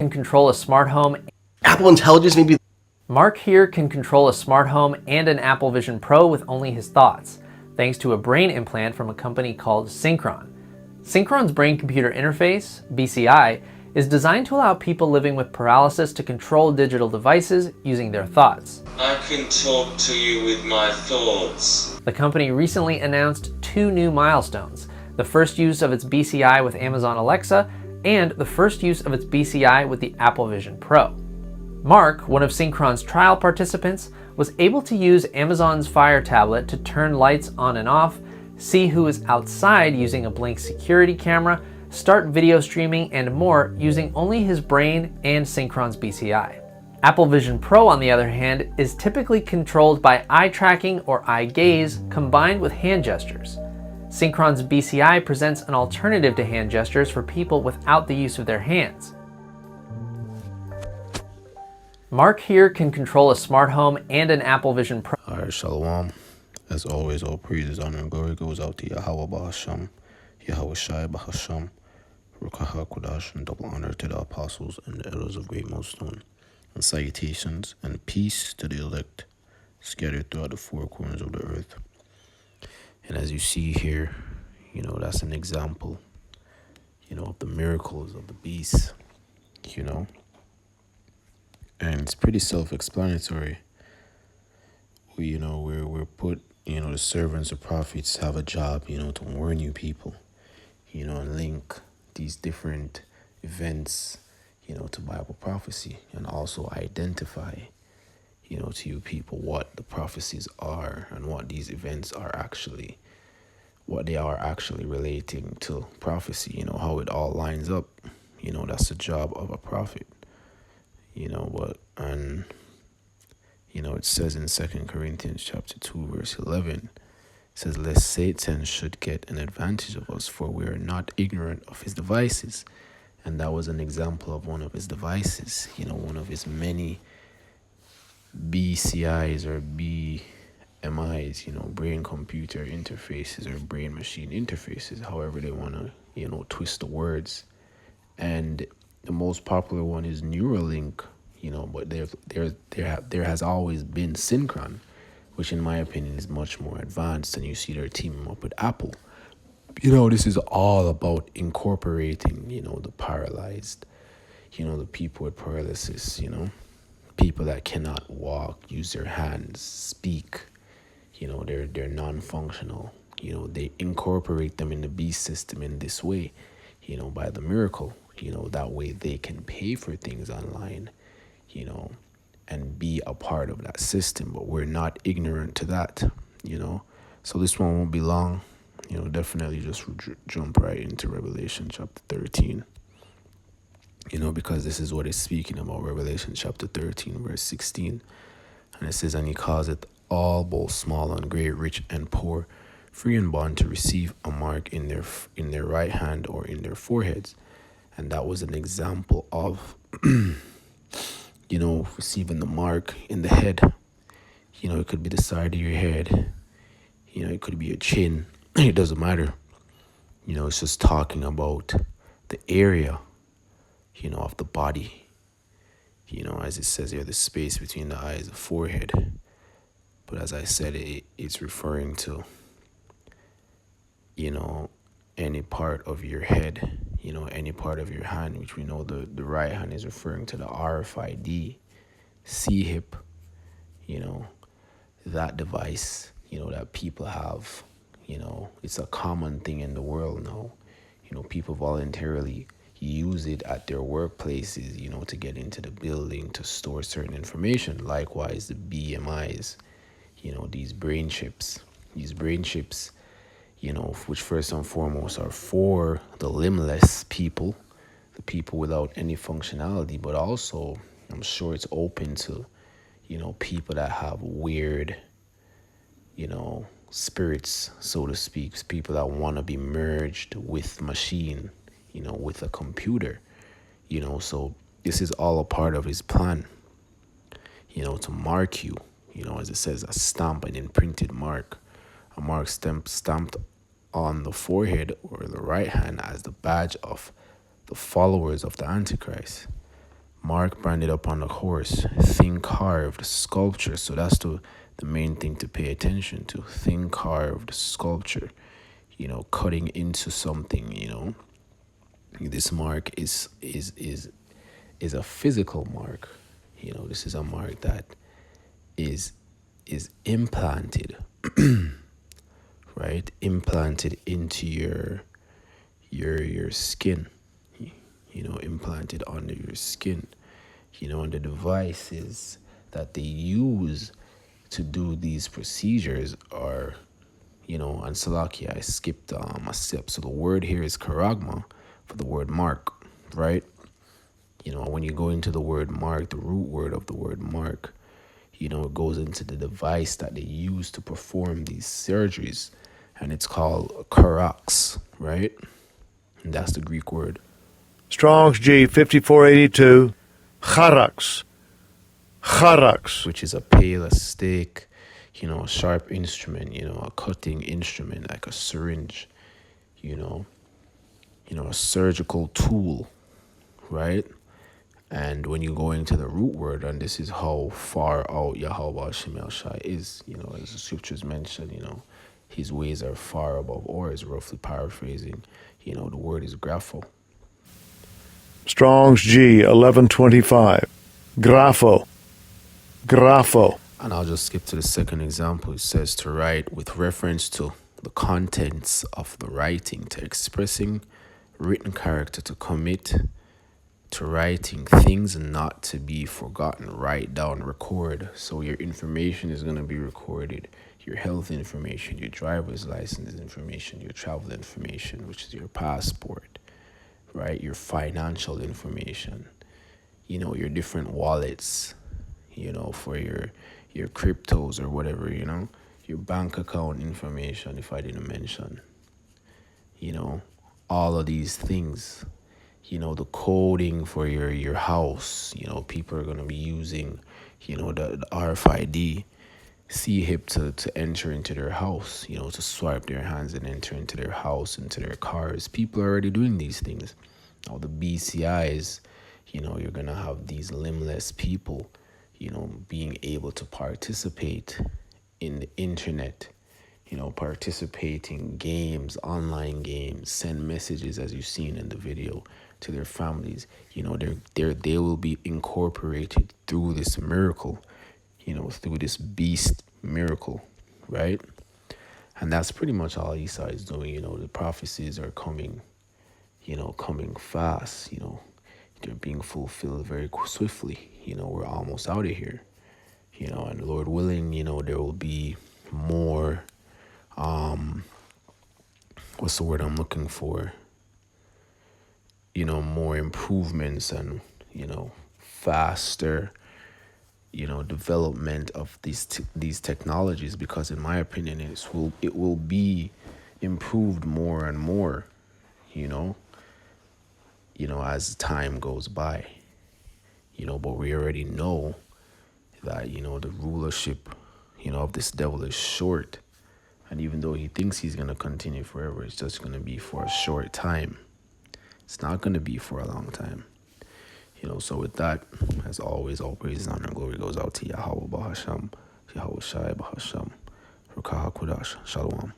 can control a smart home. Apple Intelligence may be... Mark here can control a smart home and an Apple Vision Pro with only his thoughts, thanks to a brain implant from a company called Synchron. Synchron's brain-computer interface, BCI, is designed to allow people living with paralysis to control digital devices using their thoughts. I can talk to you with my thoughts. The company recently announced 2 new milestones: the first use of its BCI with Amazon Alexa, and the first use of its BCI with the Apple Vision Pro. Mark, one of Synchron's trial participants, was able to use Amazon's Fire tablet to turn lights on and off, see who is outside using a Blink security camera, start video streaming, and more using only his brain and Synchron's BCI. Apple Vision Pro, on the other hand, is typically controlled by eye tracking or eye gaze combined with hand gestures. Synchron's BCI presents an alternative to hand gestures for people without the use of their hands. Mark here can control a smart home and an Apple Vision Pro. Alright, Shalom. As always, all praises, honor, and glory goes out to Yahweh Bahasham, Yahweh Shai Bahasham, Rukaha Kodash, and double honor to the apostles and the elders of Great Millstone, and salutations and peace to the elect scattered throughout the 4 corners of the earth. And as you see here, that's an example, of the miracles of the beast, and it's pretty self-explanatory. We're put, the servants or prophets have a job, to warn you people, and link these different events, to Bible prophecy, and also identify, to you people what the prophecies are and what these events are actually, what they are actually relating to prophecy, how it all lines up. That's the job of a prophet. It says in 2 Corinthians chapter 2, verse 11, it says, lest Satan should get an advantage of us, for we are not ignorant of his devices. And that was an example of one of his devices, one of his many BCIs or BMIs, brain computer interfaces or brain machine interfaces, however they want to, twist the words. And the most popular one is Neuralink, but there has always been Synchron, which in my opinion is much more advanced, and you see they're teaming up with Apple. This is all about incorporating, the paralyzed, the people with paralysis, people that cannot walk, use their hands, speak, they're non-functional, they incorporate them in the beast system in this way, by the miracle, that way they can pay for things online, and be a part of that system. But we're not ignorant to that, so this one won't be long. Definitely just jump right into Revelation chapter 13, because this is what it's speaking about. Revelation chapter 13, verse 16. And it says, and he causeth all, both small and great, rich and poor, free and bond, to receive a mark in their right hand or in their foreheads. And that was an example of, receiving the mark in the head. It could be the side of your head. It could be your chin. It doesn't matter. It's just talking about the area, of the body. As it says here, the space between the eyes, the forehead. But as I said, it's referring to, any part of your head, any part of your hand, which we know the right hand is referring to the RFID, C-hip, that device, that people have, it's a common thing in the world now. People voluntarily use it at their workplaces, to get into the building, to store certain information. Likewise, the BMIs, these brain chips, which first and foremost are for the limbless people, the people without any functionality, but also I'm sure it's open to, people that have weird, spirits, so to speak, people that want to be merged with machine, with a computer, so this is all a part of his plan, to mark you, as it says, a stamp, an imprinted mark, a mark stamped on the forehead or the right hand as the badge of the followers of the Antichrist. Mark branded up on the horse, thin carved sculpture. So that's the main thing to pay attention to. Thin carved sculpture, cutting into something, This mark is a physical mark. This is a mark that is implanted, right? Implanted into your skin, implanted under your skin, and the devices that they use to do these procedures are, and Salakia, I skipped a step. So the word here is karagma for the word mark, right? When you go into the word mark, the root word of the word mark, it goes into the device that they use to perform these surgeries, and it's called karax, right? And that's the Greek word. Strong's G 5482, charax. Charax. Which is a pail, a stick, a sharp instrument, a cutting instrument like a syringe, a surgical tool, right? And when you go into the root word, and this is how far out Yahweh Shemel Shai is, as the scriptures mention, his ways are far above ours, roughly paraphrasing, the word is grapho. Strong's G 1125, grapho. Grapho. And I'll just skip to the second example. It says to write with reference to the contents of the writing, to expressing written character, to commit to writing things not to be forgotten. Write down, record. So your information is going to be recorded. Your health information, your driver's license information, your travel information, which is your passport, right? Your financial information, your different wallets, for your cryptos or whatever, your bank account information, if I didn't mention, all of these things, the coding for your house, people are going to be using, the RFID CHIP to enter into their house, to swipe their hands and enter into their house, into their cars. People are already doing these things. Now the BCIs, you're going to have these limbless people, being able to participate in the internet, participating games, online games, send messages, as you've seen in the video, to their families. They will be incorporated through this miracle, through this beast miracle, right? And that's pretty much all Esau is doing. The prophecies are coming, coming fast, they're being fulfilled very swiftly. We're almost out of here, and Lord willing, there will be more, what's the word I'm looking for? More improvements and, faster, development of these technologies, because in my opinion, it will be improved more and more, as time goes by, but we already know that, the rulership, of this devil is short. And even though he thinks he's going to continue forever, it's just going to be for a short time. It's not going to be for a long time. So with that, as always, all praise and honor and glory goes out to Yahweh Bahasham, Yahweh Shai Bahasham, Rukaha Kudash, Shalom.